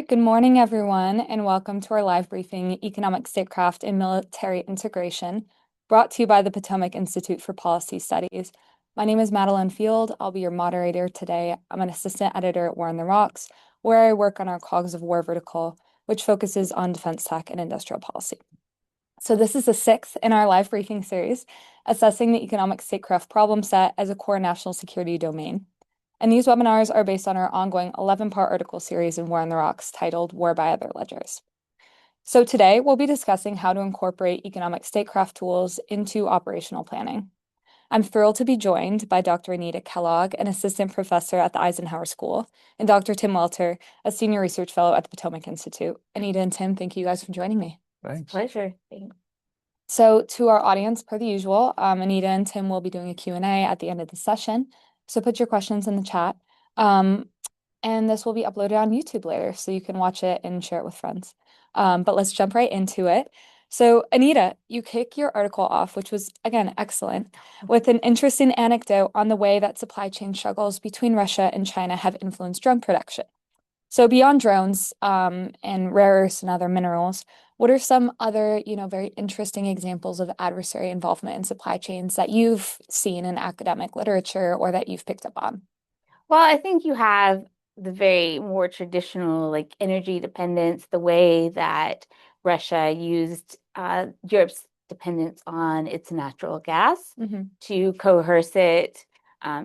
Good morning, everyone, and welcome to our live briefing, Economic Statecraft and Military Integration, brought to you by the Potomac Institute for Policy Studies. My name is Madeline Field. I'll be your moderator today. I'm an assistant editor at War on the Rocks, where I work on our Cogs of War vertical, which focuses on defense tech and industrial policy. So this is the sixth in our live briefing series, assessing the economic statecraft problem set as a core national security domain. And these webinars are based on our ongoing 11-part article series in War on the Rocks titled War by Other Ledgers. So today we'll be discussing how to incorporate economic statecraft tools into operational planning. I'm thrilled to be joined by Dr. Anita Kellogg, an assistant professor at the Eisenhower School, and Dr. Tim Welter, a senior research fellow at the Potomac Institute. Anita and Tim, thank you guys for joining me. Thanks. Pleasure. Thanks. So to our audience, per the usual, Anita and Tim will be doing a Q&A at the end of the session. So put your questions in the chat. And this will be uploaded on YouTube later, so you can watch it and share it with friends. But let's jump right into it. So Anita, you kick your article off, which was, again, excellent, with an interesting anecdote on the way that supply chain struggles between Russia and China have influenced drone production. So beyond drones and rare earths and other minerals, what are some other, very interesting examples of adversary involvement in supply chains that you've seen in academic literature or that you've picked up on? Well, I think you have the very more traditional, like energy dependence, the way that Russia used Europe's dependence on its natural gas to coerce it,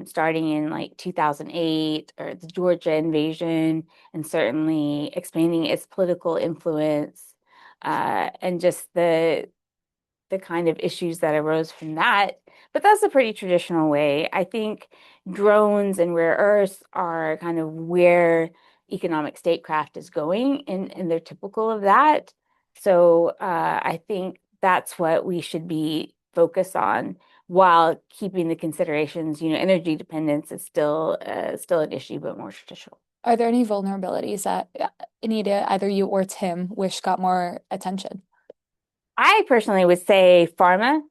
starting in like 2008 or the Georgia invasion, and certainly expanding its political influence, and just the kind of issues that arose from that. But that's a pretty traditional way. I think drones and rare earths are kind of where economic statecraft is going, and they're typical of that. So I think that's what we should be focused on while keeping the considerations, energy dependence is still an issue, but more traditional. Are there any vulnerabilities that Anita, either you or Tim, wish got more attention? I personally would say pharma.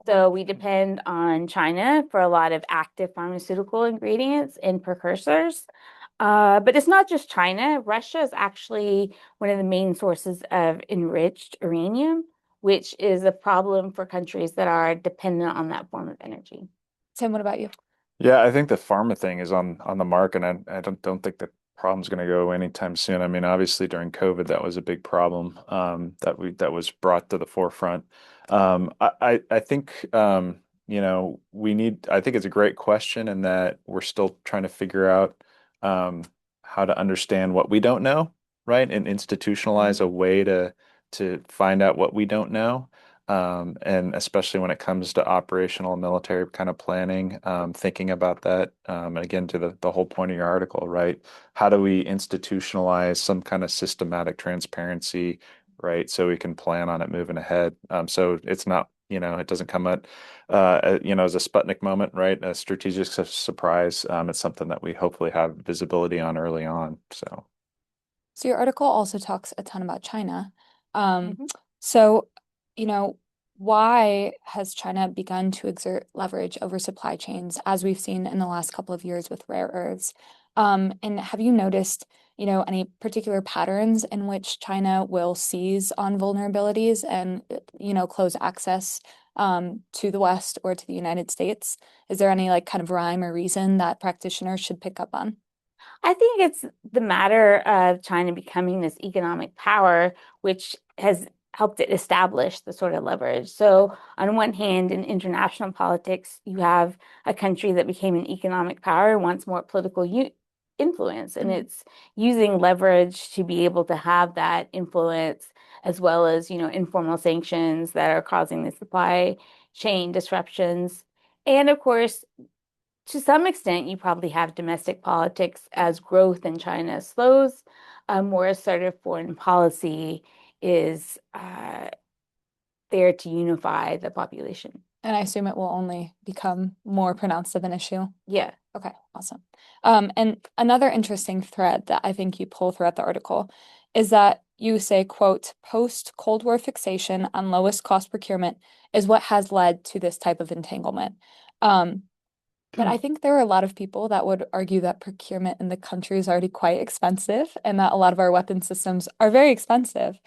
So we depend on China for a lot of active pharmaceutical ingredients and precursors. But it's not just China. Russia is actually one of the main sources of enriched uranium, which is a problem for countries that are dependent on that form of energy. Tim, what about you? Yeah, I think the pharma thing is on the mark, and I don't think the problem's going to go anytime soon. I mean, obviously during COVID, that was a big problem that was brought to the forefront. I think we need. I think it's a great question, and that we're still trying to figure out how to understand what we don't know, right, and institutionalize a way to find out what we don't know. And especially when it comes to operational and military kind of planning, thinking about that, and again, to the whole point of your article, right? How do we institutionalize some kind of systematic transparency, right? So we can plan on it moving ahead. So it's not, it doesn't come as a Sputnik moment, right? A strategic surprise. It's something that we hopefully have visibility on early on. So your article also talks a ton about China. Mhm. So, why has China begun to exert leverage over supply chains, as we've seen in the last couple of years with rare earths? And have you noticed, any particular patterns in which China will seize on vulnerabilities and, close access to the West or to the United States? Is there any kind of rhyme or reason that practitioners should pick up on? I think it's the matter of China becoming this economic power, which has helped it establish the sort of leverage. So, on one hand, in international politics, you have a country that became an economic power and wants more political influence, and it's using leverage to be able to have that influence, as well as, informal sanctions that are causing the supply chain disruptions. And of course, to some extent, you probably have domestic politics as growth in China slows. A more assertive foreign policy is there to unify the population. And I assume it will only become more pronounced of an issue. Yeah. Okay, awesome. And another interesting thread that I think you pull throughout the article is that you say, quote, post-Cold War fixation on lowest cost procurement is what has led to this type of entanglement. But I think there are a lot of people that would argue that procurement in the country is already quite expensive and that a lot of our weapon systems are very expensive.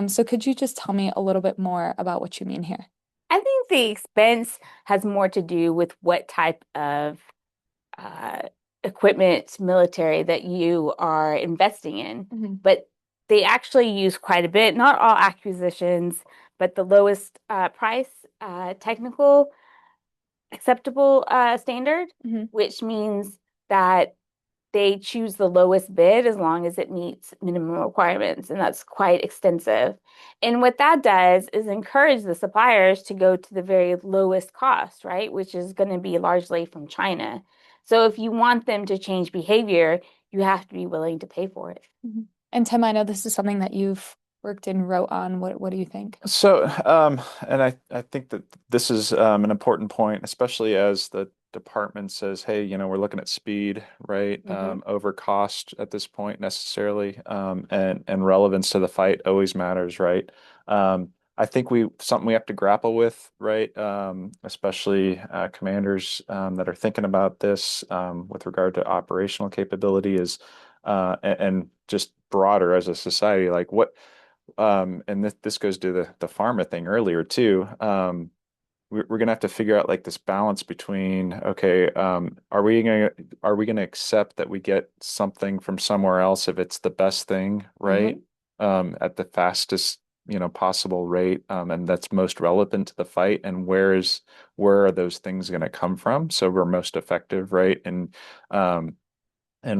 So could you just tell me a little bit more about what you mean here? I think the expense has more to do with what type of uh, equipment, military that you are investing in. Hmm. But they actually use quite a bit, not all acquisitions, but the lowest price, technical acceptable standard, Hmm. which means that they choose the lowest bid as long as it meets minimum requirements, and that's quite extensive. And what that does is encourage the suppliers to go to the very lowest cost, right? Which is going to be largely from China. So if you want them to change behavior, you have to be willing to pay for it. Hmm. And Tim, I know this is something that you've worked and wrote on. What do you think? So, and I think that this is an important point, especially as the department says, hey, we're looking at speed, right? Hmm. Over cost at this point necessarily, and relevance to the fight always matters, right? I think something we have to grapple with, right? Especially commanders that are thinking about this with regard to operational capability is, and just broader as a society, like and this goes to the pharma thing earlier too. We're gonna have to figure out like this balance between, okay, are we gonna accept that we get something from somewhere else if it's the best thing, right? Hmm. At the fastest, possible rate, and that's most relevant to the fight, and where are those things gonna come from? So we're most effective, right? And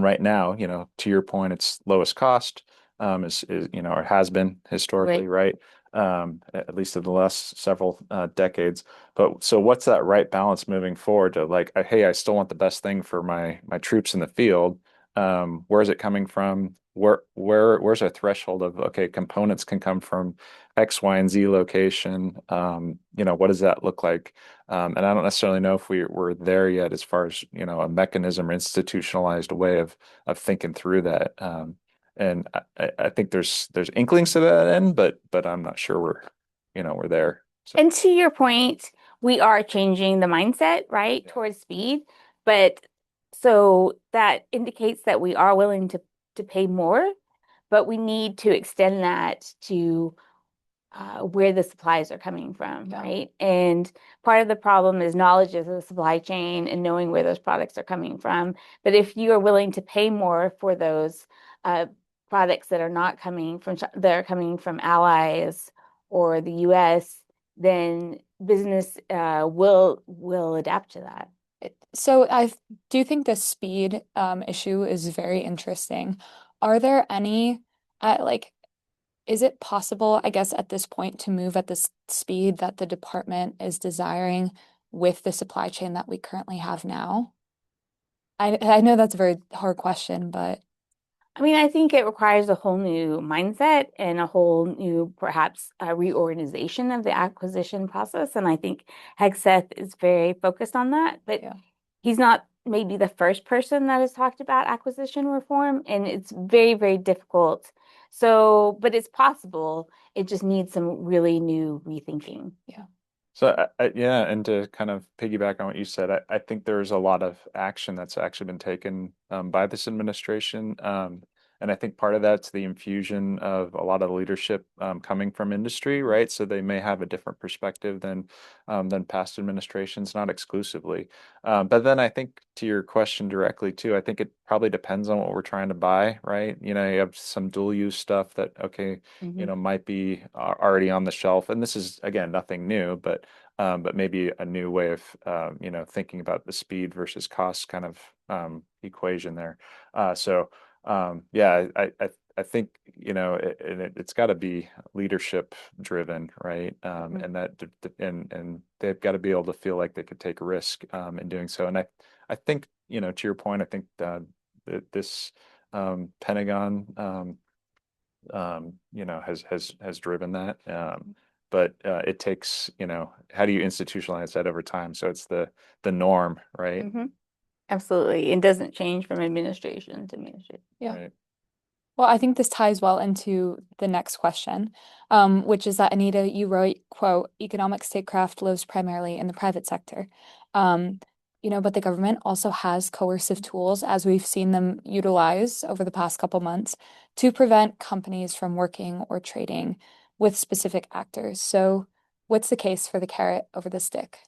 right now, to your point, it's lowest cost, or has been historically, Right. right? At least in the last several decades. But so what's that right balance moving forward to like, hey, I still want the best thing for my troops in the field. Where is it coming from? Where's our threshold of, okay, components can come from X, Y, and Z location. What does that look like? And I don't necessarily know if we're there yet as far as, a mechanism or institutionalized way of thinking through that. And I think there's inklings to that end, but I'm not sure we're there. So And to your point, we are changing the mindset, right, yeah. towards speed. But so that indicates that we are willing to pay more, but we need to extend that to where the supplies are coming from, Yeah. right? And part of the problem is knowledge of the supply chain and knowing where those products are coming from. But if you are willing to pay more for those uh, products that are not coming from that are coming from allies or the U.S., then business will adapt to that. So I do think the speed issue is very interesting. Are there any like is it possible, I guess, at this point to move at this speed that the department is desiring with the supply chain that we currently have now? I know that's a very hard question, but I mean, I think it requires a whole new mindset and a whole new, perhaps, reorganization of the acquisition process. And I think Hegseth is very focused on that. But yeah. he's not maybe the first person that has talked about acquisition reform, and it's very, very difficult. So, but it's possible. It just needs some really new rethinking. Yeah. So yeah, and to kind of piggyback on what you said, I think there's a lot of action that's actually been taken by this administration, and I think part of that's the infusion of a lot of leadership coming from industry, right? So they may have a different perspective than past administrations, not exclusively. But then I think to your question directly too, I think it probably depends on what we're trying to buy, right? You have some dual use stuff that, okay, Hmm. might be already on the shelf. And this is, again, nothing new, but maybe a new way of, thinking about the speed versus cost kind of equation there. Yeah, I think, it's got to be leadership driven, right? Hmm. And they've got to be able to feel like they could take a risk in doing so. And I think, to your point, I think that this Pentagon has driven that. But it takes, how do you institutionalize that over time? So it's the norm, right? Hmm. Absolutely. It doesn't change from administration to administration. Yeah. Right. Well, I think this ties well into the next question, which is that Anita, you wrote, quote, economic statecraft lives primarily in the private sector. Um, but the government also has coercive tools, as we've seen them utilize over the past couple months, to prevent companies from working or trading with specific actors. So, what's the case for the carrot over the stick?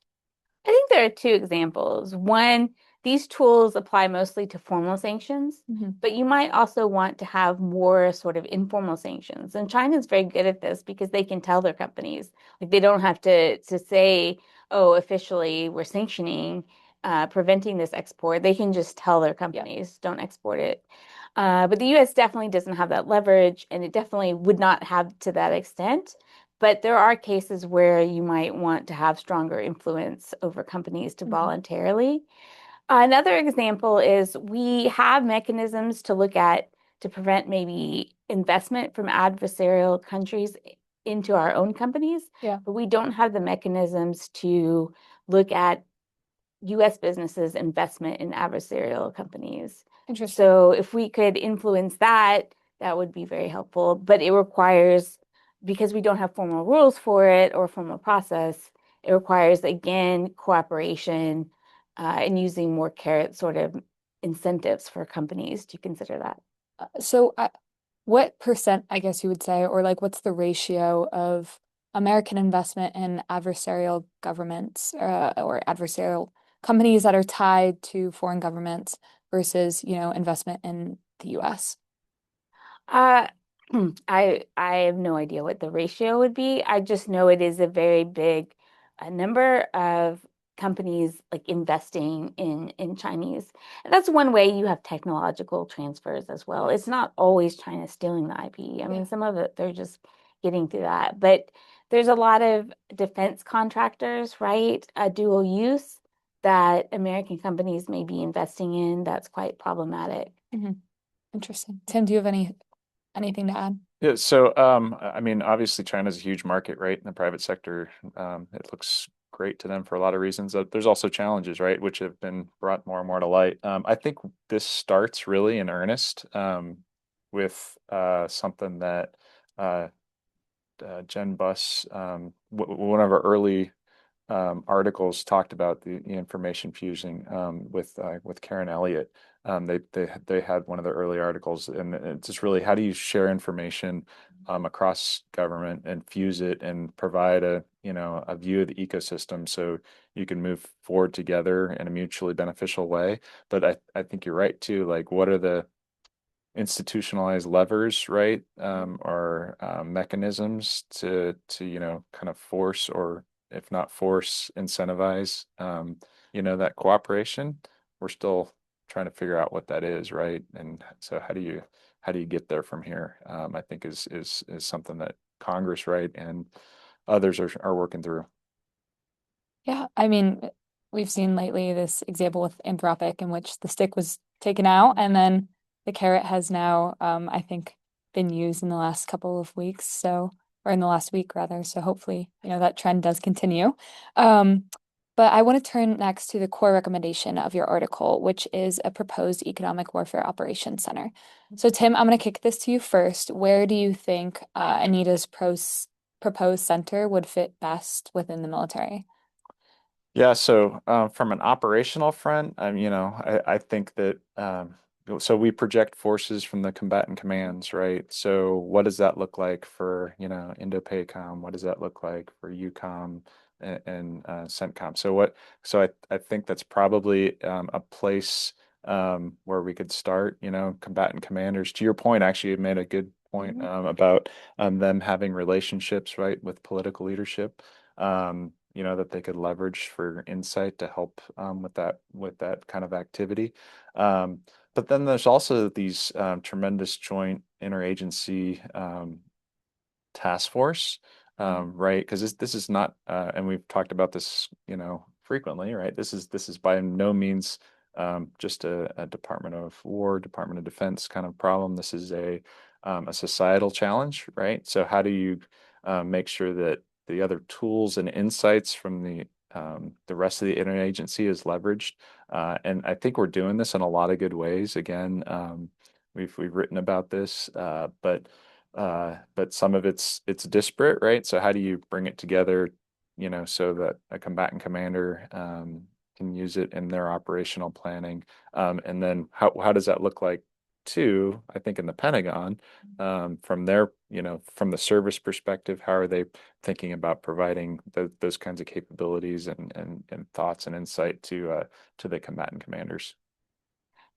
I think there are two examples. One, these tools apply mostly to formal sanctions, but you might also want to have more sort of informal sanctions. And China is very good at this because they can tell their companies, like they don't have to say, oh, officially we're sanctioning, preventing this export. They can just tell their companies, don't export it. But the US definitely doesn't have that leverage, and it definitely would not have to that extent. But there are cases where you might want to have stronger influence over companies to voluntarily. Another example is we have mechanisms to look at to prevent maybe investment from adversarial countries into our own companies, but we don't have the mechanisms to look at US businesses' investment in adversarial companies. Interesting. So if we could influence that, that would be very helpful. But it requires, because we don't have formal rules for it or formal process, it requires, again, cooperation and using more carrot sort of incentives for companies to consider that. So, what percent, I guess you would say, or like what's the ratio of American investment in adversarial governments or adversarial companies that are tied to foreign governments versus, investment in the US? Uh, I have no idea what the ratio would be. I just know it is a very big number of companies like investing in Chinese. And that's one way you have technological transfers as well. It's not always China stealing the IP. I mean, some of it they're just getting through that. But there's a lot of defense contractors, right? A dual use that American companies may be investing in that's quite problematic. Interesting. Tim, do you have anything to add? Yeah, so I mean, obviously China's a huge market, right? In the private sector, it looks great to them for a lot of reasons. There's also challenges, right, which have been brought more and more to light. I think this starts really in earnest with something that uh, Jen Buss, one of our early articles talked about the information fusing with Karen Elliott. They had one of the early articles, and it's just really how do you share information across government and fuse it and provide a view of the ecosystem so you can move forward together in a mutually beneficial way. But I think you're right too. Like, what are the institutionalized levers, right, or mechanisms to kind of force, or if not force, incentivize that cooperation. We're still trying to figure out what that is, right? And so how do you get there from here? I think is something that Congress, right, and others are working through. Yeah, I mean, we've seen lately this example with Anthropic in which the stick was taken out and then the carrot has now, I think, been used in the last couple of weeks. So, or in the last week rather. So hopefully, that trend does continue. Um, but I want to turn next to the core recommendation of your article, which is a proposed economic warfare operations center. So, Tim, I'm going to kick this to you first. Where do you think Anita's proposed center would fit best within the military? Yeah, so from an operational front, I think that so we project forces from the combatant commands, right? So what does that look like for, Indo-PACOM? What does that look like for EUCOM and CENTCOM? So I think that's probably a place where we could start, combatant commanders. To your point, actually, you made a good point about them having relationships, right, with political leadership. That they could leverage for insight to help with that kind of activity. But then there's also these tremendous joint interagency task force, right? Because this is not, and we've talked about this, frequently, right? This is by no means just a Department of War, Department of Defense kind of problem. This is a societal challenge, right? So how do you make sure that the other tools and insights from the rest of the interagency is leveraged? And I think we're doing this in a lot of good ways. Again, we've written about this, but some of it's disparate, right? So how do you bring it together, so that a combatant commander can use it in their operational planning. And then how does that look like too, I think in the Pentagon, from their, from the service perspective, how are they thinking about providing those kinds of capabilities and thoughts and insight to the combatant commanders?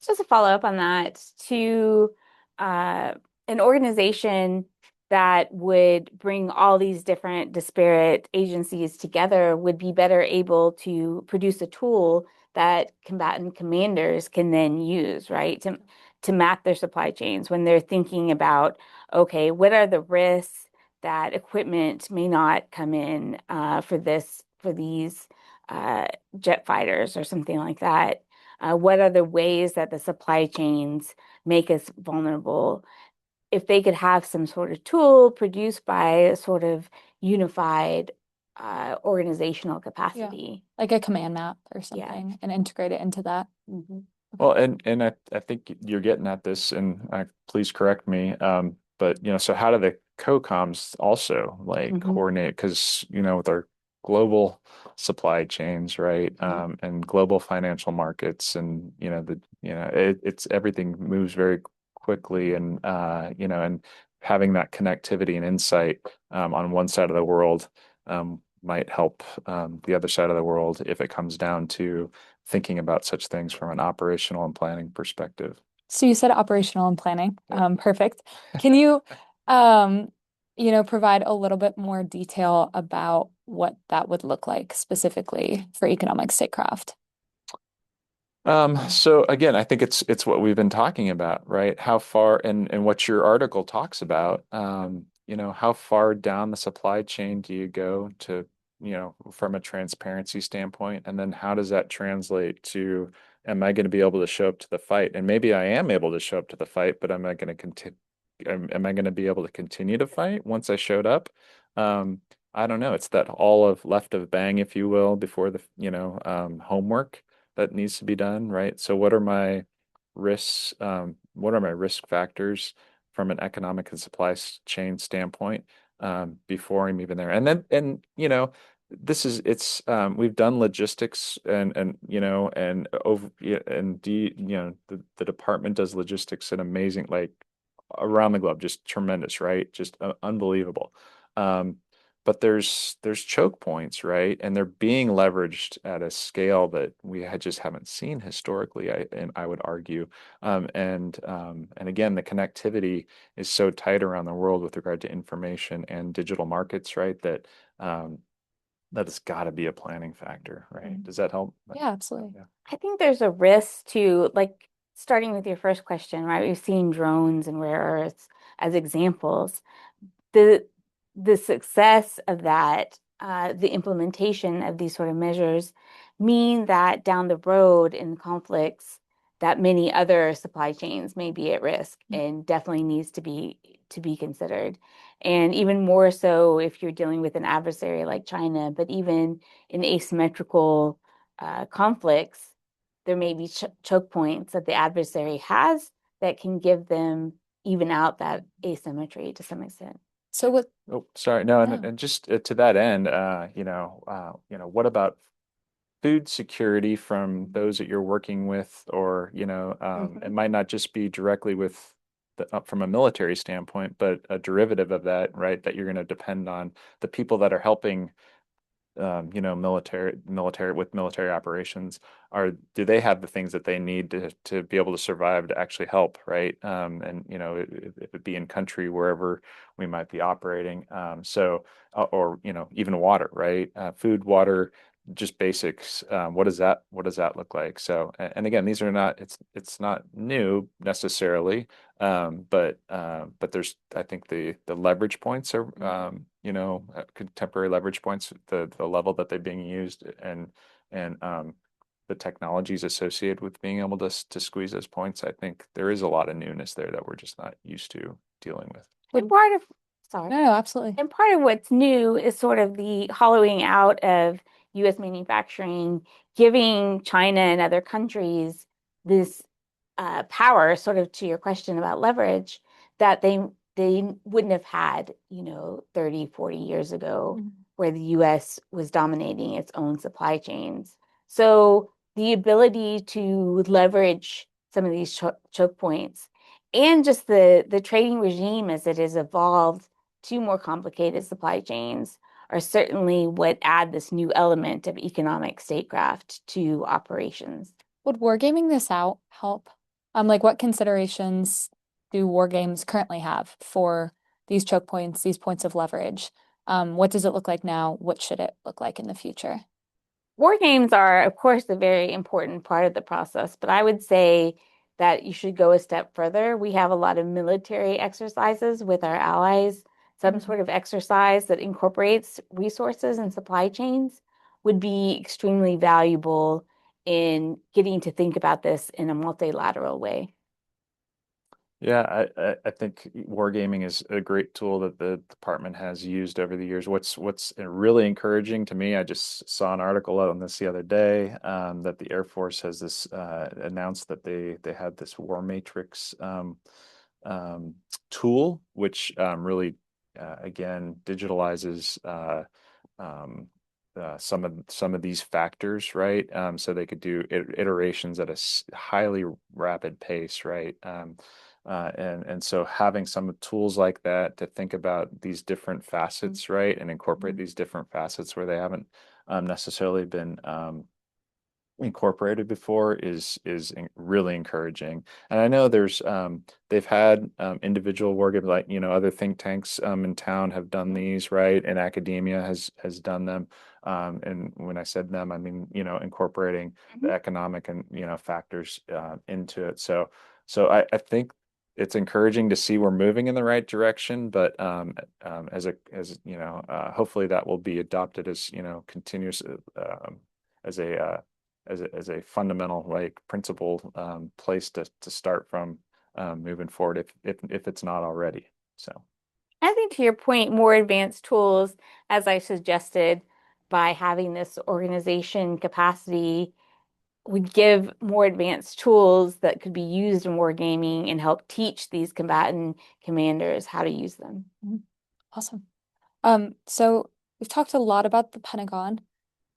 Just a follow up on that, to uh, an organization that would bring all these different disparate agencies together would be better able to produce a tool that combatant commanders can then use, right? To map their supply chains when they're thinking about, okay, what are the risks that equipment may not come in for these jet fighters or something like that? What are the ways that the supply chains make us vulnerable? If they could have some sort of tool produced by a sort of unified organizational capacity. Like a command map or Yeah. something, and integrate it into that. Mhm. Well, and I think you're getting at this, and please correct me. But so how do the co-coms also like Mhm. coordinate? Because with our global supply chains, right, and global financial markets, and it's everything moves very quickly, and and having that connectivity and insight on one side of the world might help the other side of the world if it comes down to thinking about such things from an operational and planning perspective. So you said operational and planning. Yeah. Perfect. Can you, um, provide a little bit more detail about what that would look like specifically for economic statecraft? So again, I think it's what we've been talking about, right? How far and what your article talks about, how far down the supply chain do you go to, from a transparency standpoint? And then how does that translate to, am I going to be able to show up to the fight? And maybe I am able to show up to the fight, but am I going to continue? Am I going to be able to continue to fight once I showed up? I don't know. It's that all of left of bang, if you will, before the, homework that needs to be done, right? So what are my risks? What are my risk factors from an economic and supply chain standpoint before I'm even there? And then, this is we've done logistics and over and the department does logistics and amazing, like around the globe, just tremendous, right? Just unbelievable. Um, but there's choke points, right? And they're being leveraged at a scale that we just haven't seen historically. I would argue, and again, the connectivity is so tight around the world with regard to information and digital markets, right? That has got to be a planning factor, right? Does that help? Yeah, absolutely. Yeah. I think there's a risk to, like, starting with your first question, right? We've seen drones and rare earths as examples. The the success of that, the implementation of these sort of measures mean that down the road in conflicts, that many other supply chains may be at risk and definitely needs to be considered. And even more so if you're dealing with an adversary like China, but even in asymmetrical conflicts, there may be choke points that the adversary has that can give them even out that asymmetry to some extent. So what, Oh, sorry. No, no. and just to that end, what about food security from those that you're working with, or it might not just be directly with from a military standpoint, but a derivative of that, right? That you're going to depend on the people that are helping military with military operations do they have the things that they need to be able to survive to actually help, right? And if it be in country wherever we might be operating, or even water, right? Food, water, just basics. What does that look like? So, and again, these are not it's not new necessarily, but there's, I think, the leverage points are contemporary leverage points, the level that they're being used, and the technologies associated with being able to squeeze those points. I think there is a lot of newness there that we're just not used to dealing with. And part of, sorry. No, absolutely. And part of what's new is sort of the hollowing out of US manufacturing, giving China and other countries this power, sort of to your question about leverage, that they wouldn't have had, 30, 40 years ago, where the US was dominating its own supply chains. So the ability to leverage some of these choke points and just the trading regime as it has evolved to more complicated supply chains are certainly what add this new element of economic statecraft to operations. Would wargaming this out help? Like what considerations do war games currently have for these choke points, these points of leverage? What does it look like now? What should it look like in the future? War games are, of course, a very important part of the process, but I would say that you should go a step further. We have a lot of military exercises with our allies. Some sort of exercise that incorporates resources and supply chains would be extremely valuable in getting to think about this in a multilateral way. Yeah, I think wargaming is a great tool that the department has used over the years. What's really encouraging to me, I just saw an article on this the other day, that the Air Force has this announced that they had this War Matrix um, tool, which really again digitalizes um, some of these factors, right? So they could do iterations at a highly rapid pace, right? And so having some tools like that to think about these different facets, right, and incorporate these different facets where they haven't necessarily been incorporated before is really encouraging. And I know they've had individual war games, like other think tanks in town have done these, right, and academia has done them. And when I said them, I mean incorporating the economic and factors into it. So I think it's encouraging to see we're moving in the right direction, but hopefully that will be adopted as continuous as a fundamental like principle place to start from moving forward if it's not already. So I think to your point, more advanced tools, as I suggested, by having this organization capacity would give more advanced tools that could be used in wargaming and help teach these combatant commanders how to use them. Awesome. So we've talked a lot about the Pentagon.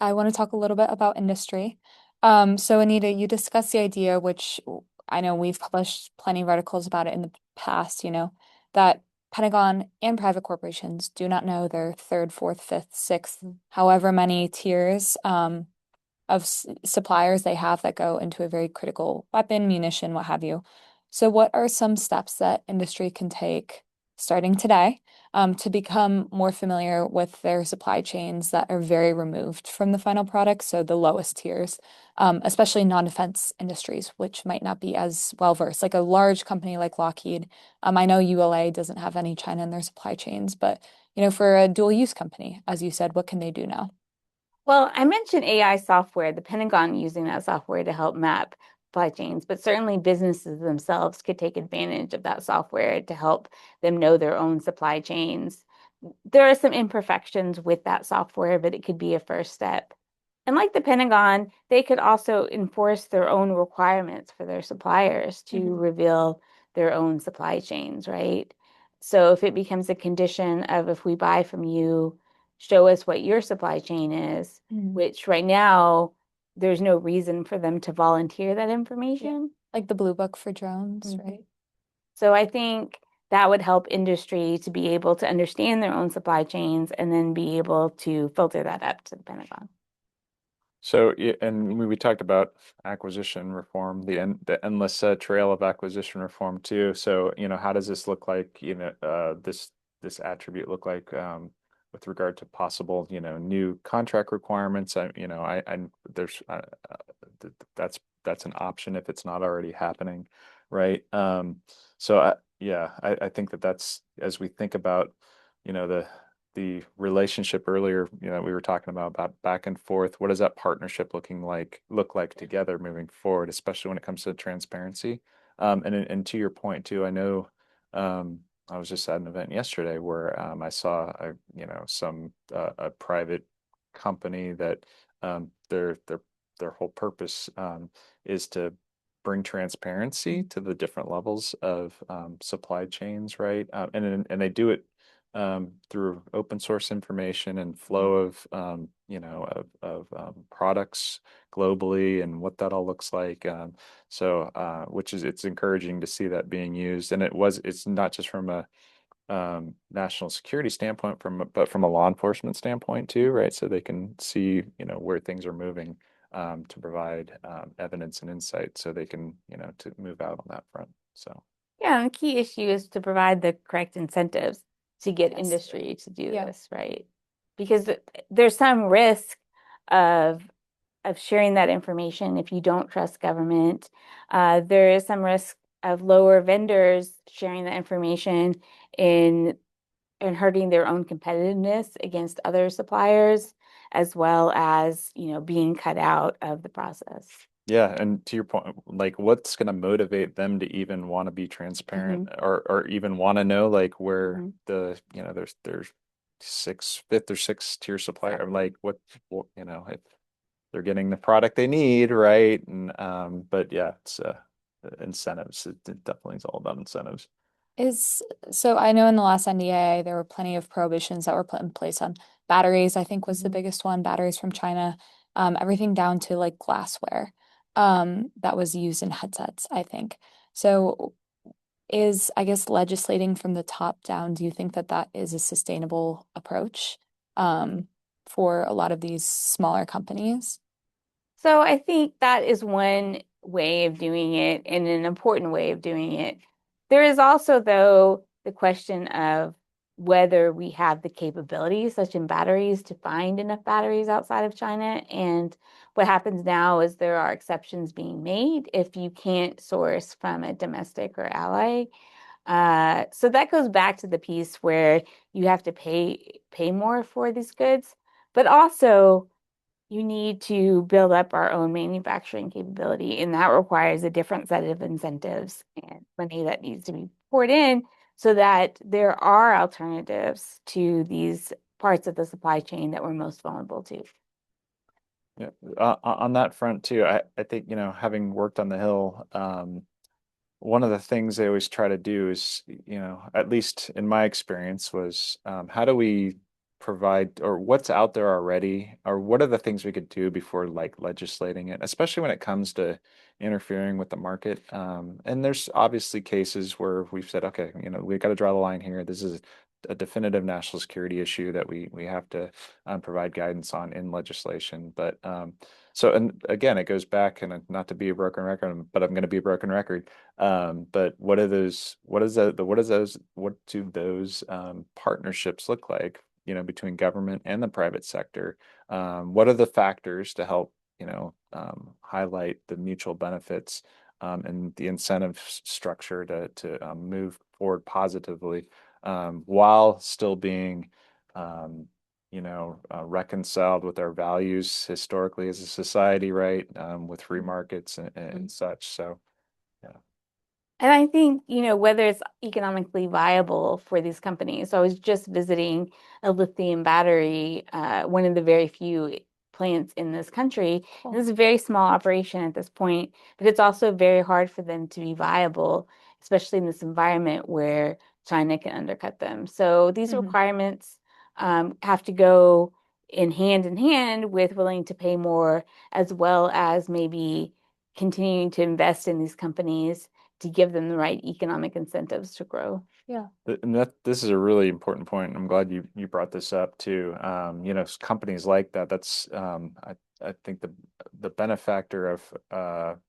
I want to talk a little bit about industry. So Anita, you discussed the idea, which I know we've published plenty of articles about it in the past, that Pentagon and private corporations do not know their third, fourth, fifth, sixth, however many tiers of suppliers they have that go into a very critical weapon, munition, what have you. So, what are some steps that industry can take starting today to become more familiar with their supply chains that are very removed from the final product, so the lowest tiers, especially non-defense industries, which might not be as well versed. Like a large company like Lockheed, I know ULA doesn't have any China in their supply chains, but for a dual use company, as you said, what can they do now? Well, I mentioned AI software, the Pentagon using that software to help map supply chains, but certainly businesses themselves could take advantage of that software to help them know their own supply chains. There are some imperfections with that software, but it could be a first step. And like the Pentagon, they could also enforce their own requirements for their suppliers to reveal their own supply chains, right? So if it becomes a condition of if we buy from you, show us what your supply chain is, which right now there's no reason for them to volunteer that information. Like the Blue Book for drones, right? So I think that would help industry to be able to understand their own supply chains and then be able to filter that up to the Pentagon. So, yeah, and we talked about acquisition reform, the endless trail of acquisition reform too. So, how does this look like, this attribute look like with regard to possible, new contract requirements? I there's that's an option if it's not already happening, right? I think that's as we think about, the relationship earlier, we were talking about back and forth. What does that partnership look like together moving forward, especially when it comes to transparency? And to your point too, I know I was just at an event yesterday where I saw a private company that their whole purpose is to bring transparency to the different levels of supply chains, right? And they do it through open source information and flow of products globally and what that all looks like. Which is it's encouraging to see that being used, and it's not just from a national security standpoint, but from a law enforcement standpoint too, right? So they can see where things are moving, to provide evidence and insight, so they can to move out on that front. So. Yeah, and the key issue is to provide the correct incentives to get Yes. industry to do Yeah. this, right? Because there's some risk of sharing that information if you don't trust government. There is some risk of lower vendors sharing that information in and hurting their own competitiveness against other suppliers, as well as, being cut out of the process. Yeah, and to your point, like what's going to motivate them to even want to be transparent, or even want to know like where there's fifth or sixth tier supplier, Exactly. like if they're getting the product they need, right? And but yeah, it's incentives. It definitely is all about incentives. So I know in the last NDA there were plenty of prohibitions that were put in place on batteries, I think was the biggest one, batteries from China, everything down to like glassware, that was used in headsets, I think. So I guess, legislating from the top down, do you think that that is a sustainable approach, for a lot of these smaller companies? So I think that is one way of doing it and an important way of doing it. There is also, though, the question of whether we have the capabilities, such in batteries, to find enough batteries outside of China. And what happens now is there are exceptions being made if you can't source from a domestic or ally. So that goes back to the piece where you have to pay more for these goods, but also you need to build up our own manufacturing capability, and that requires a different set of incentives and money that needs to be poured in so that there are alternatives to these parts of the supply chain that we're most vulnerable to. Yeah, on that front too, I think having worked on the Hill, one of the things they always try to do is, at least in my experience, was how do we provide, or what's out there already, or what are the things we could do before like legislating it, especially when it comes to interfering with the market. And there's obviously cases where we've said, okay, we got to draw the line here. This is a definitive national security issue that we have to provide guidance on in legislation. But and again, it goes back, and not to be a broken record, but I'm going to be a broken record. But what are those? What do those partnerships look like? Between government and the private sector. What are the factors to help highlight the mutual benefits, and the incentive structure to move forward positively, while still being reconciled with our values historically as a society, right? With free markets and such. So, yeah. And I think, whether it's economically viable for these companies. So I was just visiting a lithium battery, one of the very few plants in this country. And it's a very small operation at this point, but it's also very hard for them to be viable, especially in this environment where China can undercut them. So these requirements have to go in hand with willing to pay more, as well as maybe continuing to invest in these companies to give them the right economic incentives to grow. Yeah. And this is a really important point, and I'm glad you brought this up too. Companies like that. That's I think the benefactor of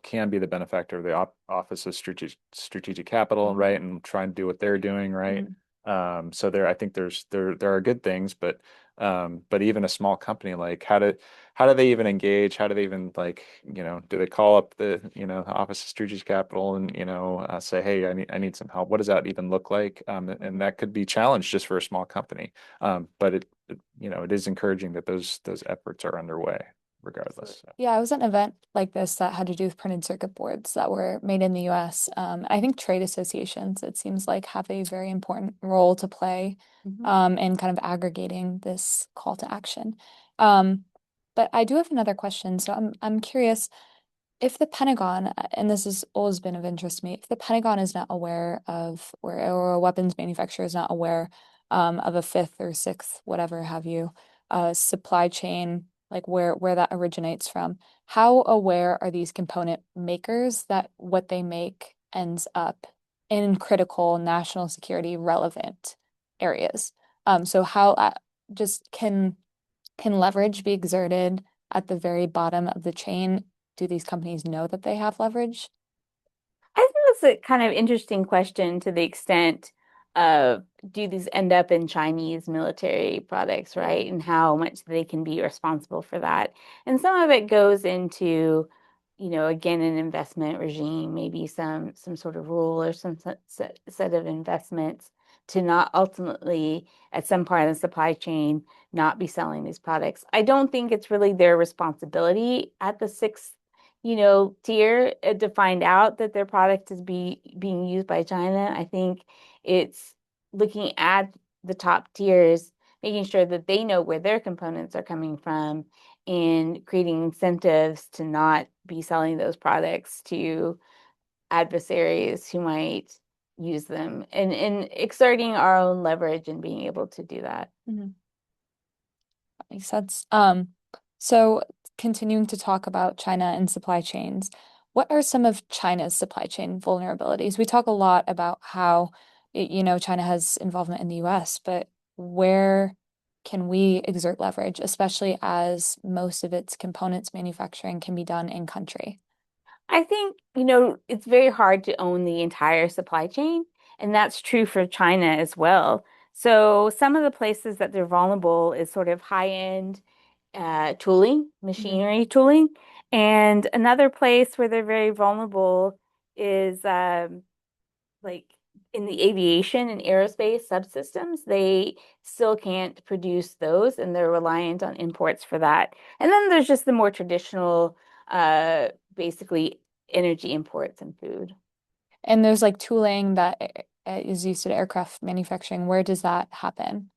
can be the benefactor of the Office of Strategic Capital, right? And try and do what they're doing, right? So I think there are good things, but even a small company, like how do they even engage? How do they even like, do they call up the Office of Strategic Capital and, say, hey, I need some help. What does that even look like? And that could be challenged just for a small company. But it is encouraging that those efforts are underway regardless. So. Yeah, I was at an event like this that had to do with printed circuit boards that were made in the US. I think trade associations, it seems like, have a very important role to play, in kind of aggregating this call to action. But I do have another question. So I'm curious, if the Pentagon, and this has always been of interest to me, if the Pentagon is not aware of, or a weapons manufacturer is not aware of a fifth or sixth, whatever have you, supply chain, like where that originates from, how aware are these component makers that what they make ends up in critical national security relevant areas? So how just can leverage be exerted at the very bottom of the chain? Do these companies know that they have leverage? I think that's a kind of interesting question to the extent of do these end up in Chinese military products, right? And how much they can be responsible for that. And some of it goes into, again, an investment regime, maybe some sort of rule or some set of investments to not ultimately, at some part of the supply chain, not be selling these products. I don't think it's really their responsibility at the sixth tier to find out that their product is being used by China. I think it's looking at the top tiers, making sure that they know where their components are coming from and creating incentives to not be selling those products to adversaries who might use them and exerting our own leverage and being able to do that. Mhm. That makes sense. So continuing to talk about China and supply chains, what are some of China's supply chain vulnerabilities? We talk a lot about how, China has involvement in the US, but where can we exert leverage, especially as most of its components manufacturing can be done in country? I think, it's very hard to own the entire supply chain, and that's true for China as well. So some of the places that they're vulnerable is sort of high-end tooling, Mhm. machinery tooling. And another place where they're very vulnerable is like in the aviation and aerospace subsystems. They still can't produce those, and they're reliant on imports for that. And then there's just the more traditional, basically energy imports and food. And there's like tooling that is used in aircraft manufacturing. Where does that happen?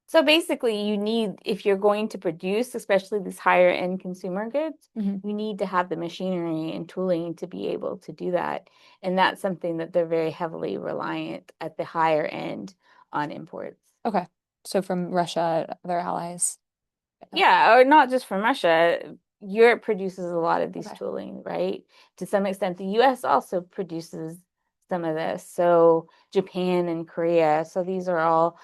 So basically, you need, if you're going to produce, especially these higher end consumer goods, Mhm. you need to have the machinery and tooling to be able to do that. And that's something that they're very heavily reliant at the higher end on imports. Okay. So from Russia, their allies. Yeah, or not just from Russia. Europe produces a lot of these Okay. tooling, right? To some extent, the US also produces some of this. So Japan and Korea. So these are all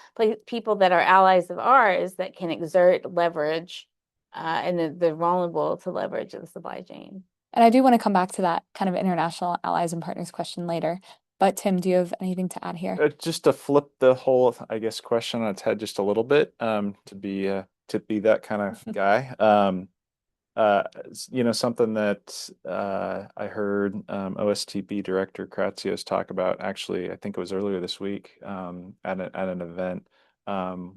people that are allies of ours that can exert leverage, and they're vulnerable to leverage of the supply chain. And I do want to come back to that kind of international allies and partners question later. But Tim, do you have anything to add here? Just to flip the whole, I guess, question on its head just a little bit, to be that kind of guy. Something that I heard OSTB Director Kratsios talk about, actually, I think it was earlier this week, at an event,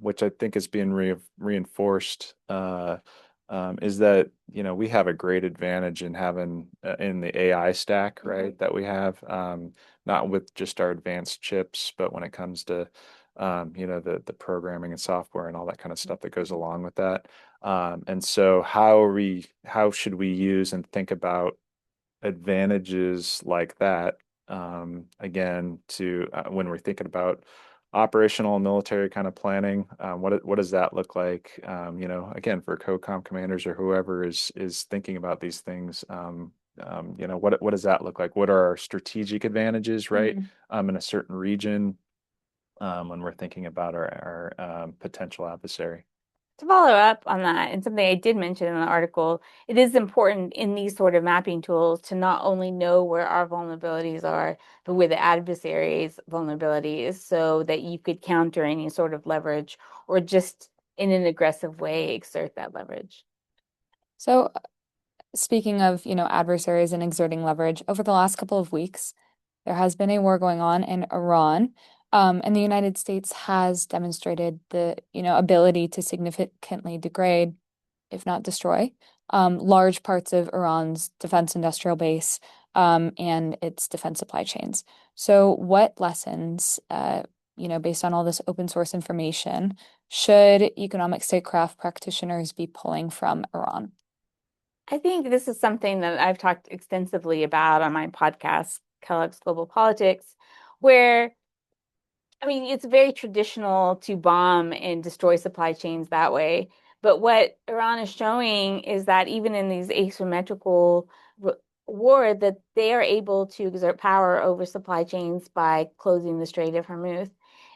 which I think is being reinforced, is that, we have a great advantage in having in the AI stack, right, that we have, not with just our advanced chips, but when it comes to, the programming and software and all that kind of stuff that goes along with that. And so how should we use and think about advantages like that, again, to when we're thinking about operational and military kind of planning, what does that look like? Again, for COCOM commanders or whoever is thinking about these things, what does that look like? What are our strategic advantages, right? Mhm. In a certain region, when we're thinking about our potential adversary. To follow up on that, and something I did mention in the article, it is important in these sort of mapping tools to not only know where our vulnerabilities are, but where the adversary's vulnerability is so that you could counter any sort of leverage or just in an aggressive way exert that leverage. So speaking of, adversaries and exerting leverage, over the last couple of weeks, there has been a war going on in Iran. And the United States has demonstrated the, ability to significantly degrade, if not destroy, large parts of Iran's defense industrial base, and its defense supply chains. So, what lessons, based on all this open source information, should economic statecraft practitioners be pulling from Iran? I think this is something that I've talked extensively about on my podcast, Kellogg's Global Politics, where I mean, it's very traditional to bomb and destroy supply chains that way. But what Iran is showing is that even in these asymmetrical war, that they are able to exert power over supply chains by closing the Strait of Hormuz.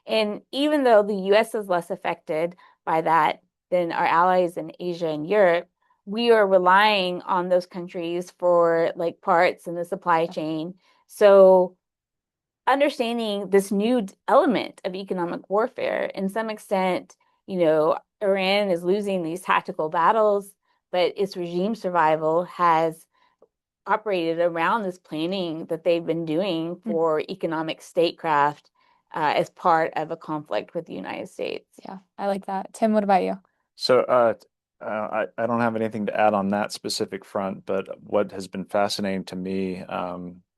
And even though the US is less affected by that than our allies in Asia and Europe, we are relying on those countries for like parts in the supply chain. So understanding this new element of economic warfare. In some extent, Iran is losing these tactical battles, but its regime survival has operated around this planning that they've been doing for economic statecraft as part of a conflict with the United States. Yeah, I like that. Tim, what about you? So I don't have anything to add on that specific front, but what has been fascinating to me,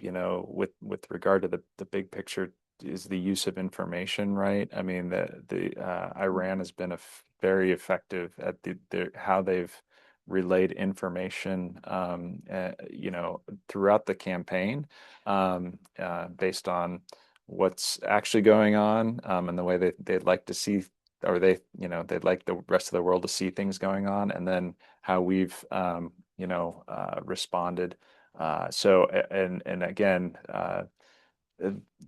with regard to the big picture is the use of information, right? I mean, the Iran has been very effective at how they've relayed information, throughout the campaign, based on what's actually going on, and the way they'd like to see, or they'd like the rest of the world to see things going on, and then how we've responded. And again,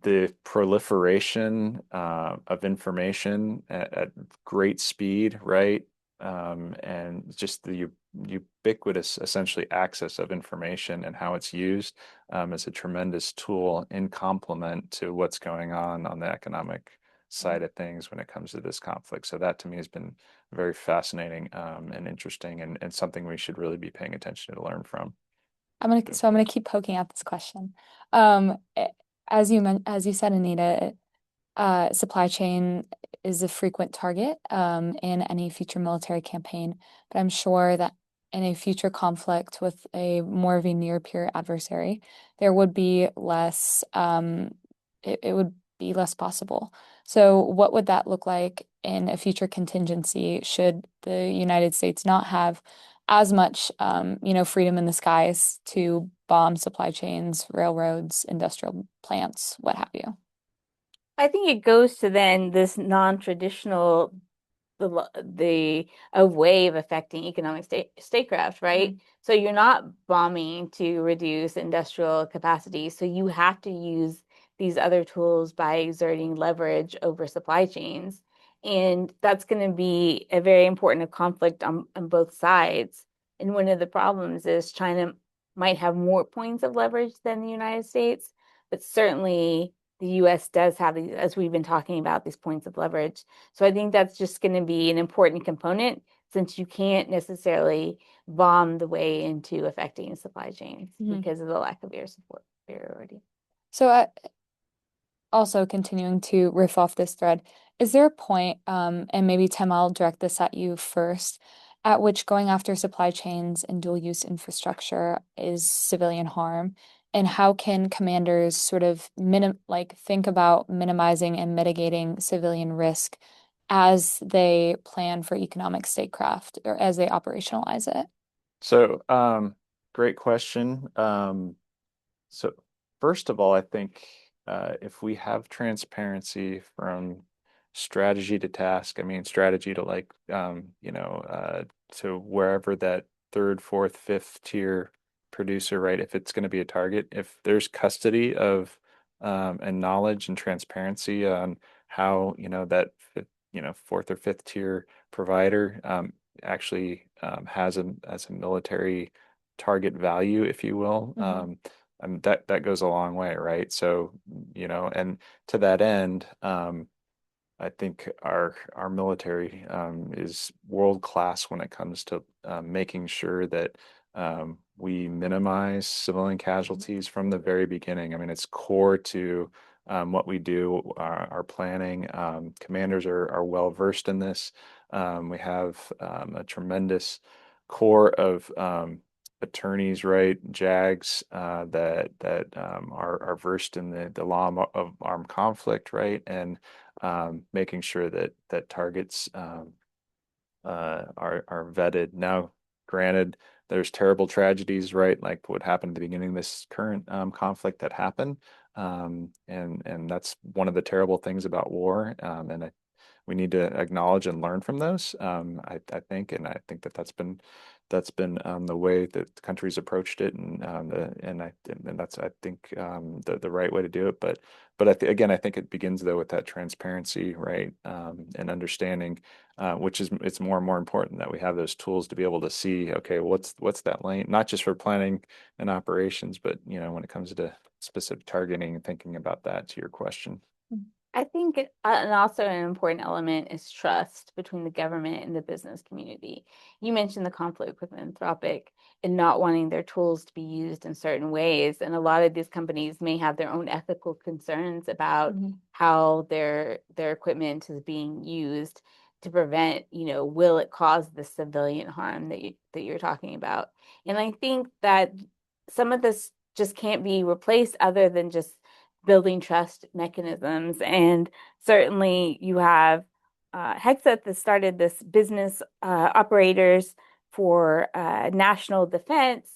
the proliferation of information at great speed, right? And just the ubiquitous, essentially, access of information and how it's used, is a tremendous tool in complement to what's going on the economic side of things when it comes to this conflict. So that to me has been very fascinating, and interesting, and something we should really be paying attention to learn from. I'm gonna keep poking at this question. Um, eh, as you said, Anita, supply chain is a frequent target in any future military campaign, but I'm sure that in a future conflict with a more of a near peer adversary, there would be less, it would be less possible. So, what would that look like in a future contingency should the United States not have as much, freedom in the skies to bomb supply chains, railroads, industrial plants, what have you? I think it goes to then this non-traditional the a way of affecting economic statecraft, right? So you're not bombing to reduce industrial capacity. So you have to use these other tools by exerting leverage over supply chains. And that's going to be a very important conflict on both sides. And one of the problems is China might have more points of leverage than the United States, but certainly the US does have these, as we've been talking about, these points of leverage. So I think that's just going to be an important component since you can't necessarily bomb the way into affecting supply chains because of the lack of air support priority. So, also continuing to riff off this thread, is there a point, and maybe Tim, I'll direct this at you first, at which going after supply chains and dual use infrastructure is civilian harm? And how can commanders sort of think about minimizing and mitigating civilian risk as they plan for economic statecraft or as they operationalize it? So, great question. So first of all, I think, if we have transparency from strategy to task, I mean strategy to, like, to wherever that third, fourth, fifth tier producer, right? If it's going to be a target, if there's custody of, and knowledge and transparency on how, that fourth or fifth tier provider, actually, has a military target value, if you will. And that goes a long way, right? So, and to that end, I think our military, is world class when it comes to, making sure that, we minimize civilian casualties from the very beginning. I mean, it's core to, what we do, our planning. Commanders are well versed in this. We have, a tremendous core of, attorneys, right, JAGs, that are versed in the law of armed conflict, right, and, making sure that targets, are vetted. Now, granted, there's terrible tragedies, right? Like what happened at the beginning of this current conflict that happened. And that's one of the terrible things about war. We need to acknowledge and learn from those. I think, and I think that that's been the way that the country's approached it, and that's I think the right way to do it. But again, I think it begins though with that transparency, right, and understanding, which is it's more and more important that we have those tools to be able to see, okay, what's that lane, not just for planning and operations, but when it comes to specific targeting and thinking about that to your question. I think, and also an important element is trust between the government and the business community. You mentioned the conflict with Anthropic and not wanting their tools to be used in certain ways. And a lot of these companies may have their own ethical concerns about how their equipment is being used to prevent, will it cause the civilian harm that you're talking about? And I think that some of this just can't be replaced other than just building trust mechanisms. And certainly you have Hegseth that started this business operators for national defense,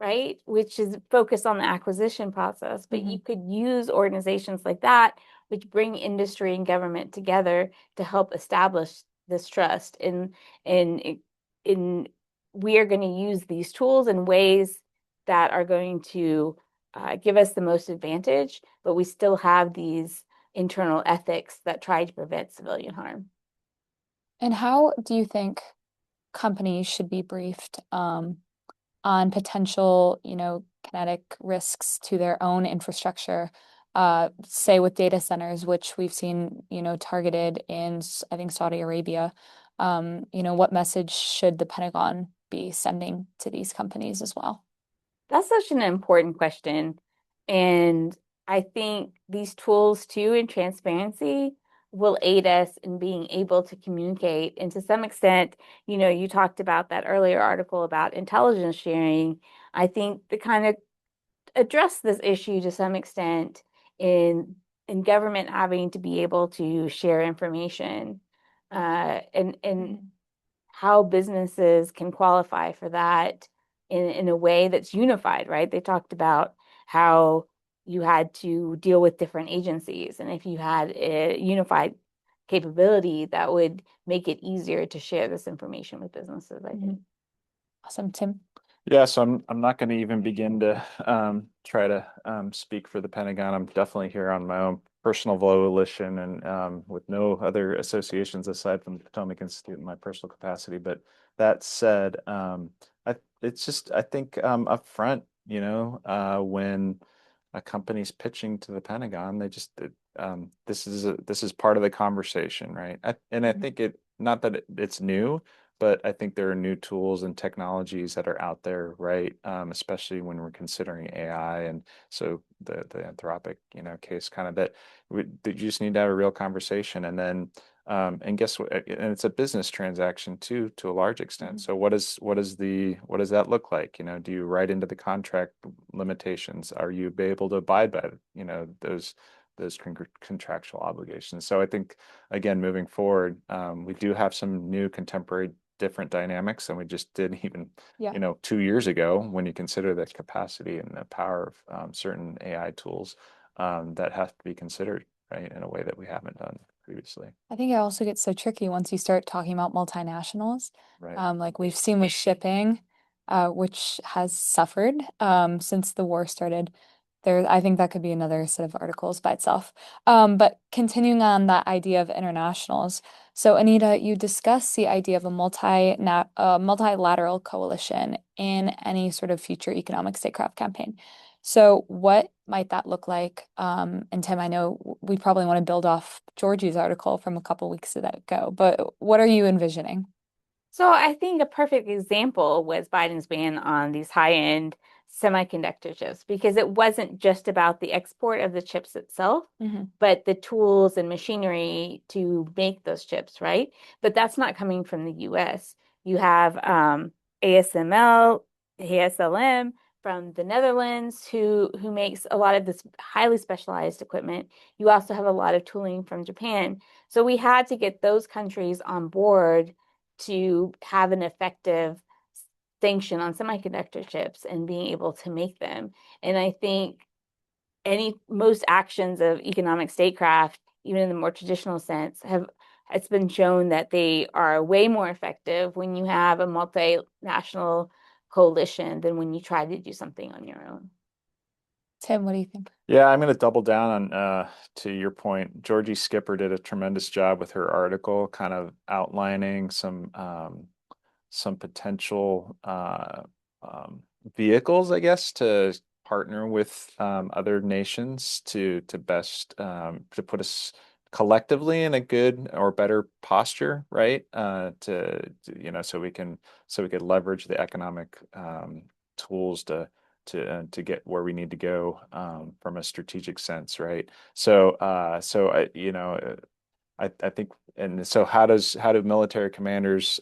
right? Which is focused on the acquisition process. But you could use organizations like that, which bring industry and government together to help establish this trust. In we are going to use these tools in ways that are going to give us the most advantage, but we still have these internal ethics that try to prevent civilian harm. And how do you think companies should be briefed on potential, kinetic risks to their own infrastructure, say with data centers, which we've seen, targeted in, I think, Saudi Arabia? What message should the Pentagon be sending to these companies as well? That's such an important question. And I think these tools too and transparency will aid us in being able to communicate. And to some extent, you talked about that earlier article about intelligence sharing. I think to kind of address this issue to some extent in government having to be able to share information and how businesses can qualify for that in a way that's unified, right? They talked about how you had to deal with different agencies. And if you had a unified capability, that would make it easier to share this information with businesses, I think. Awesome, Tim. Yeah, so I'm not going to even begin to try to speak for the Pentagon. I'm definitely here on my own personal volition and with no other associations aside from the Potomac Institute in my personal capacity. But that said, it's just I think up front, when a company's pitching to the Pentagon, this is part of the conversation, right? I think it not that it's new, but I think there are new tools and technologies that are out there, right? Especially when we're considering AI, and so the Anthropic, case kind of that you just need to have a real conversation, and then and guess what? And it's a business transaction too, to a large extent. So what does that look like? Do you write into the contract limitations? Are you be able to abide by, those contractual obligations? So I think again, moving forward, we do have some new contemporary different dynamics than we just did even 2 years ago when you consider the capacity and the power of certain AI tools that have to be considered, right, in a way that we haven't done previously. I think it also gets so tricky once you start talking about multinationals. Right. Like we've seen with shipping, which has suffered since the war started. I think that could be another set of articles by itself. But continuing on that idea of internationals. So Anita, you discussed the idea of a multilateral coalition in any sort of future economic statecraft campaign. So what might that look like? And Tim, I know we probably want to build off Georgie's article from a couple weeks ago, but what are you envisioning? So I think a perfect example was Biden's ban on these high-end semiconductor chips, because it wasn't just about the export of the chips itself, but the tools and machinery to make those chips, right? But that's not coming from the US. You have ASML, from the Netherlands who makes a lot of this highly specialized equipment. You also have a lot of tooling from Japan. So we had to get those countries on board to have an effective sanction on semiconductor chips and being able to make them. And I think most actions of economic statecraft, even in the more traditional sense, it's been shown that they are way more effective when you have a multinational coalition than when you try to do something on your own. Tim, what do you think? Yeah, I'm going to double down on to your point. Georgie Skipper did a tremendous job with her article, kind of outlining some potential um, vehicles, I guess, to partner with other nations to best to put us collectively in a good or better posture, right? So we could leverage the economic tools to get where we need to go from a strategic sense, right? I think, and so how do military commanders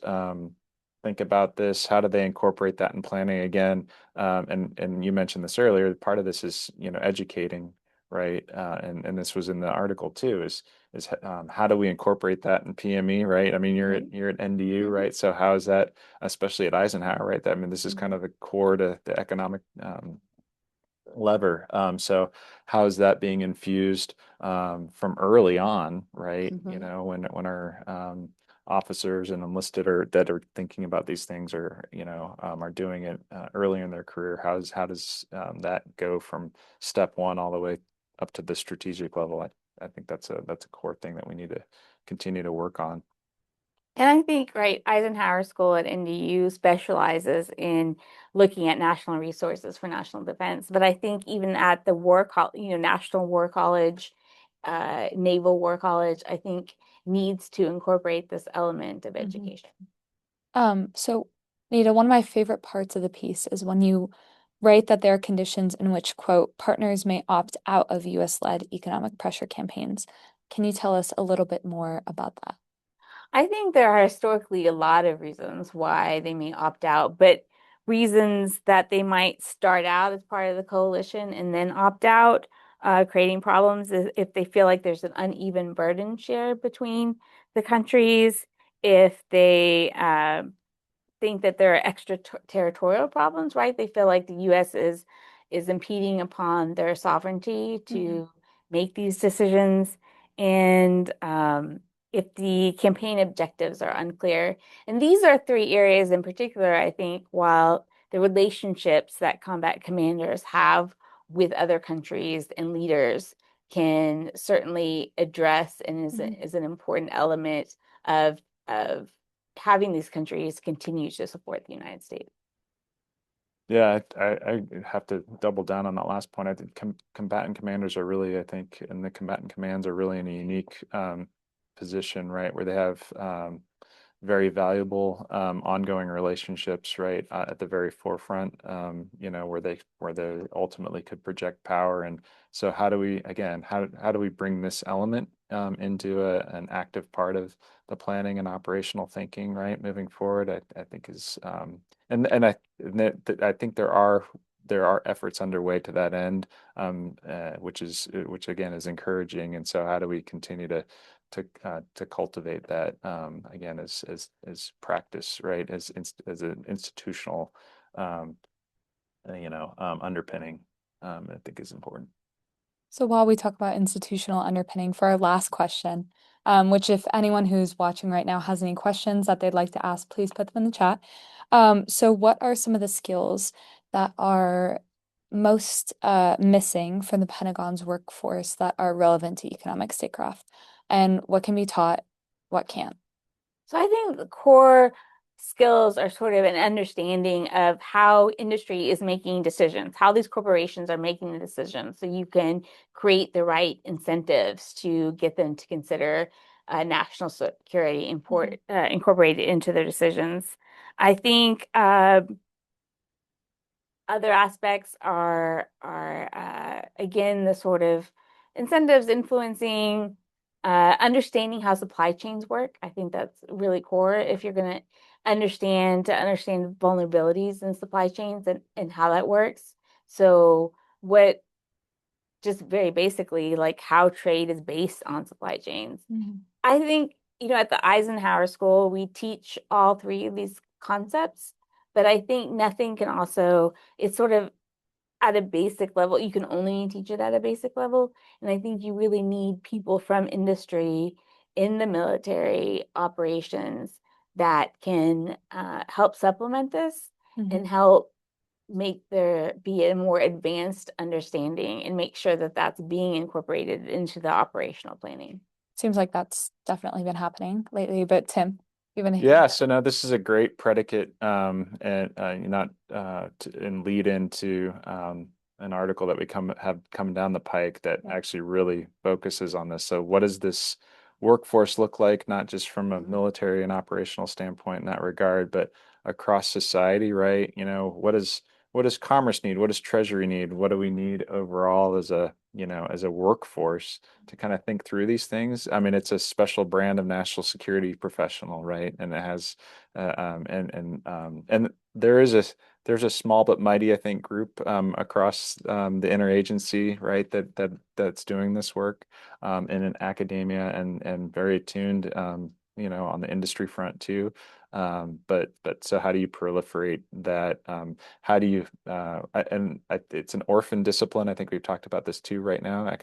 think about this? How do they incorporate that in planning again? And you mentioned this earlier. Part of this is educating, right? And this was in the article too. Is how do we incorporate that in PME, right? I mean, you're at NDU, right? So how is that, especially at Eisenhower, right? I mean, this is kind of the core to the economic lever. So how is that being infused from early on, right? When our officers and enlisted that are thinking about these things are doing it early in their career. How does that go from step one all the way up to the strategic level? I think that's a core thing that we need to continue to work on. And I think, right, Eisenhower School at NDU specializes in looking at national resources for national defense. But I think even at the National War College, Naval War College, I think needs to incorporate this element of education. So Nita, one of my favorite parts of the piece is when you write that there are conditions in which, quote, partners may opt out of US-led economic pressure campaigns. Can you tell us a little bit more about that? I think there are historically a lot of reasons why they may opt out, but reasons that they might start out as part of the coalition and then opt out, creating problems is if they feel like there's an uneven burden share between the countries, if they think that there are extraterritorial problems, right? They feel like the U.S. is impeding upon their sovereignty to make these decisions, and if the campaign objectives are unclear. And these are three areas in particular, I think, while the relationships that combat commanders have with other countries and leaders can certainly address and is an important element of having these countries continue to support the United States. Yeah, I have to double down on that last point. I think combatant commanders are really, I think, and the combatant commands are really in a unique position, right, where they have very valuable ongoing relationships, right, at the very forefront, where they ultimately could project power. And so, how do we, again, how do we bring this element into an active part of the planning and operational thinking, right, moving forward? I think is I think there are efforts underway to that end, which again is encouraging. And so, how do we continue to cultivate that again as practice, right? As an institutional underpinning, I think is important. So while we talk about institutional underpinning for our last question, which if anyone who's watching right now has any questions that they'd like to ask, please put them in the chat. So what are some of the skills that are most missing from the Pentagon's workforce that are relevant to economic statecraft? And what can be taught, what can't? So I think the core skills are sort of an understanding of how industry is making decisions, how these corporations are making the decisions, so you can create the right incentives to get them to consider national security incorporated into their decisions. I think other aspects are again the sort of incentives influencing understanding how supply chains work. I think that's really core if you're going to understand vulnerabilities in supply chains and how that works. So what just very basically like how trade is based on supply chains. I think, at the Eisenhower School, we teach all three of these concepts But I think nothing can also, it's sort of at a basic level. You can only teach it at a basic level. And I think you really need people from industry in the military operations that can help supplement this and help make there be a more advanced understanding and make sure that that's being incorporated into the operational planning. Seems like that's definitely been happening lately. But Tim, you have any? Yeah, so no, this is a great predicate and not and lead into an article that we have come down the pike that actually really focuses on this. So what does this workforce look like, not just from a military and operational standpoint in that regard, but across society, right? What does commerce need? What does treasury need? What do we need overall as a, as a workforce to kind of think through these things? I mean, it's a special brand of national security professional, right? And it has, and there's a small but mighty, I think, group across the interagency, right? That's doing this work in academia and very attuned, on the industry front too. But so how do you proliferate that? How do you it's an orphan discipline. I think we've talked about this too right now.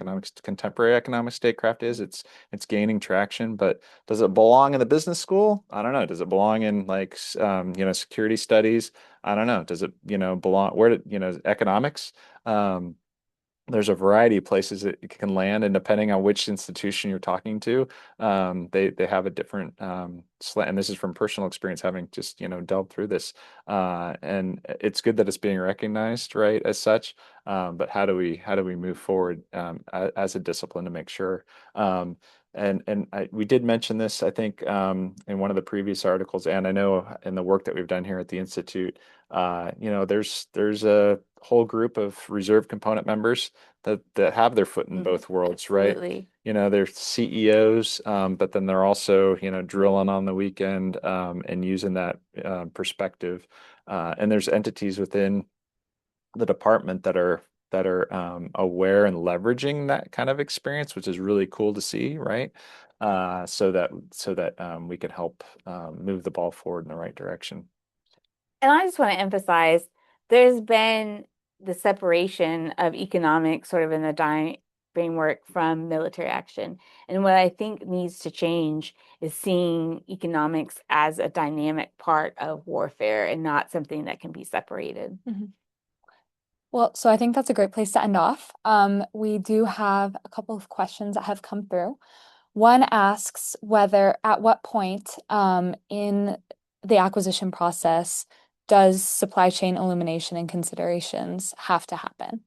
Contemporary economic statecraft it's gaining traction, but does it belong in the business school? I don't know. Does it belong in like security studies? I don't know. Does it belong economics? There's a variety of places it can land, and depending on which institution you're talking to, they have a different slant. And this is from personal experience, having just delved through this. And it's good that it's being recognized, right, as such. But how do we move forward as a discipline to make sure? We did mention this, I think, in one of the previous articles, and I know in the work that we've done here at the Institute. There's a whole group of reserve component members that have their foot in both worlds, right? Absolutely. They're CEOs, but then they're also, drilling on the weekend and using that perspective. And there's entities within the department that are aware and leveraging that kind of experience, which is really cool to see, right? So that we can help move the ball forward in the right direction. And I just want to emphasize there's been the separation of economics sort of in the framework from military action. And what I think needs to change is seeing economics as a dynamic part of warfare and not something that can be separated. Well, so I think that's a great place to end off. We do have a couple of questions that have come through. One asks whether at what point in the acquisition process does supply chain illumination and considerations have to happen?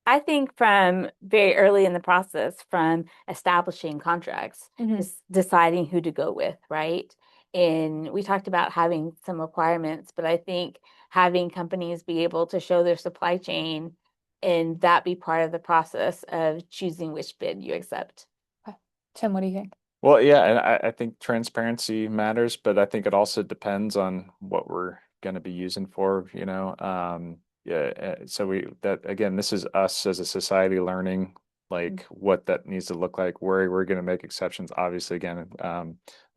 I think from very early in the process, from establishing contracts, deciding who to go with, right? And we talked about having some requirements, but I think having companies be able to show their supply chain and that be part of the process of choosing which bid you accept. Okay. Tim, what do you think? Well, yeah, and I think transparency matters, but I think it also depends on what we're going to be using for, yeah, so that again, this is us as a society learning like what that needs to look like, where we're going to make exceptions. Obviously, again,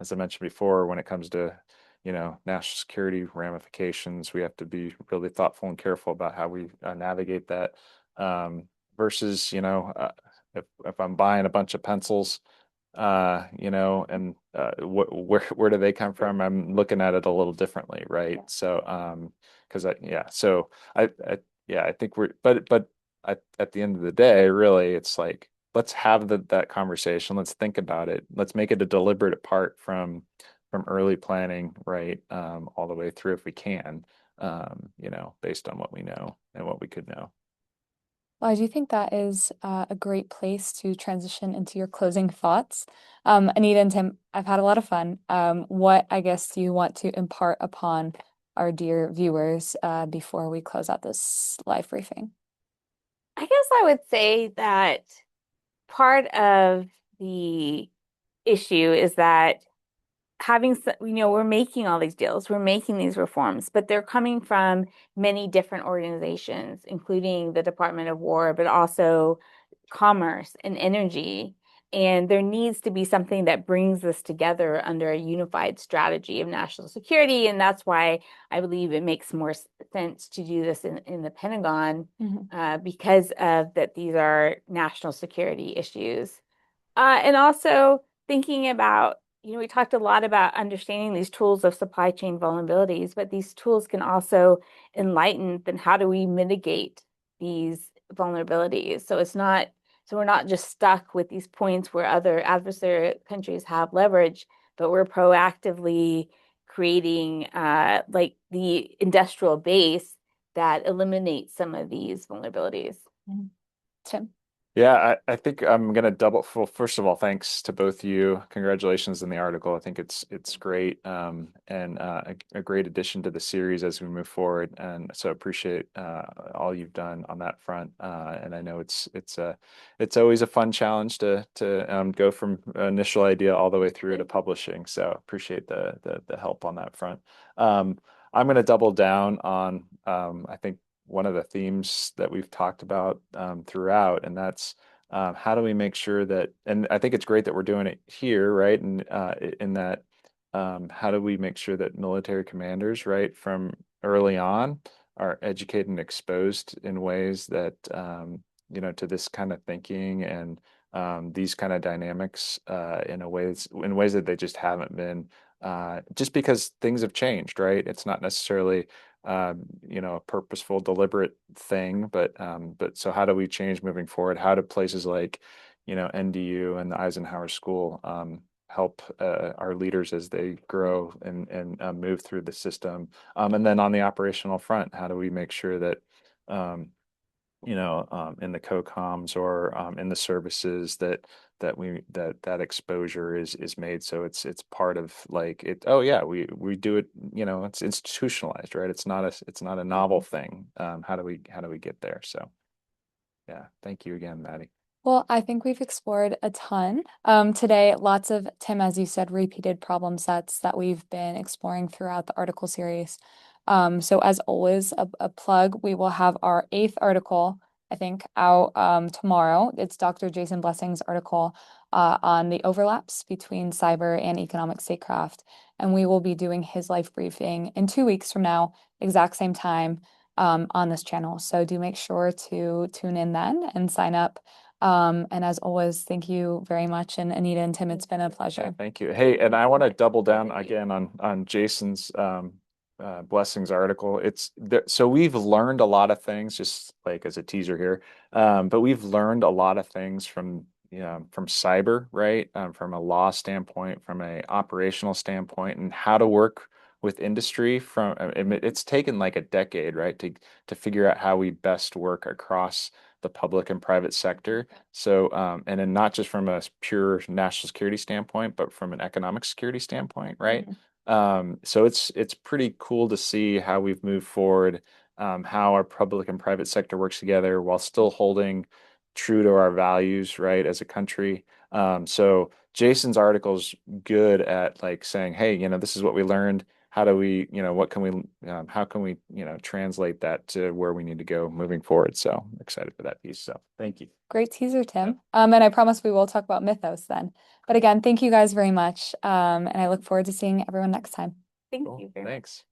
as I mentioned before, when it comes to, national security ramifications, we have to be really thoughtful and careful about how we navigate that. Versus, if I'm buying a bunch of pencils and where do they come from? I'm looking at it a little differently, right? So, because I think but at the end of the day, really, it's like let's have that conversation. Let's think about it. Let's make it a deliberate part from early planning, right, all the way through if we can, based on what we know and what we could know. Well, I do think that is a great place to transition into your closing thoughts. Anita and Tim, I've had a lot of fun. What, I guess, do you want to impart upon our dear viewers before we close out this live briefing? I guess I would say that part of the issue is that we're making all these deals, we're making these reforms, but they're coming from many different organizations, including the Department of War, but also commerce and energy. And there needs to be something that brings this together under a unified strategy of national security. And that's why I believe it makes more sense to do this in the Pentagon, because of that these are national security issues. And also thinking about, we talked a lot about understanding these tools of supply chain vulnerabilities, but these tools can also enlighten then how do we mitigate these vulnerabilities? So we're not just stuck with these points where other adversary countries have leverage, but we're proactively creating like the industrial base that eliminates some of these vulnerabilities. Tim. Yeah, I think I'm gonna double. Well, first of all, thanks to both of you. Congratulations on the article. I think it's great, and a great addition to the series as we move forward. And so appreciate all you've done on that front. And I know it's always a fun challenge to go from initial idea all the way through to publishing. So appreciate the help on that front. I'm gonna double down on I think one of the themes that we've talked about throughout, and that's how do we make sure that, and I think it's great that we're doing it here, right? And in that, how do we make sure that military commanders, right, from early on are educated and exposed in ways that, to this kind of thinking and these kind of dynamics in ways that they just haven't been, just because things have changed, right? It's not necessarily a purposeful, deliberate thing, but so how do we change moving forward? How do places like, NDU and the Eisenhower School help our leaders as they grow and move through the system? And then on the operational front, how do we make sure that in the co-coms or in the services that exposure is made, so it's part of like it. Oh yeah, we do it. It's institutionalized, right? It's not a novel thing. How do we get there? So yeah, thank you again, Maddie. Well, I think we've explored a ton today. Lots of, Tim, as you said, repeated problem sets that we've been exploring throughout the article series. So as always, a plug, we will have our 8th article, I think, out tomorrow. It's Dr. Jason Blessing's article on the overlaps between cyber and economic statecraft. And we will be doing his life briefing in 2 weeks from now, exact same time on this channel. So do make sure to tune in then and sign up. And as always, thank you very much. And Anita and Tim, it's been a pleasure. Yeah, thank you. Hey, and I want to double down again on Jason's Blessings article. So we've learned a lot of things, just like as a teaser here. But we've learned a lot of things from cyber, right? From a law standpoint, from a operational standpoint, and how to work with industry. It's taken like a decade, right, to figure out how we best work across the public and private sector. So, and then not just from a pure national security standpoint, but from an economic security standpoint, right? So it's pretty cool to see how we've moved forward, how our public and private sector works together while still holding true to our values, right, as a country. So Jason's article is good at like saying, hey, this is what we learned. How do we, how can we, translate that to where we need to go moving forward? So excited for that piece. So thank you. Great teaser, Tim. And I promise we will talk about Mythos then. But again, thank you guys very much. And I look forward to seeing everyone next time. Thank you very much. Thanks.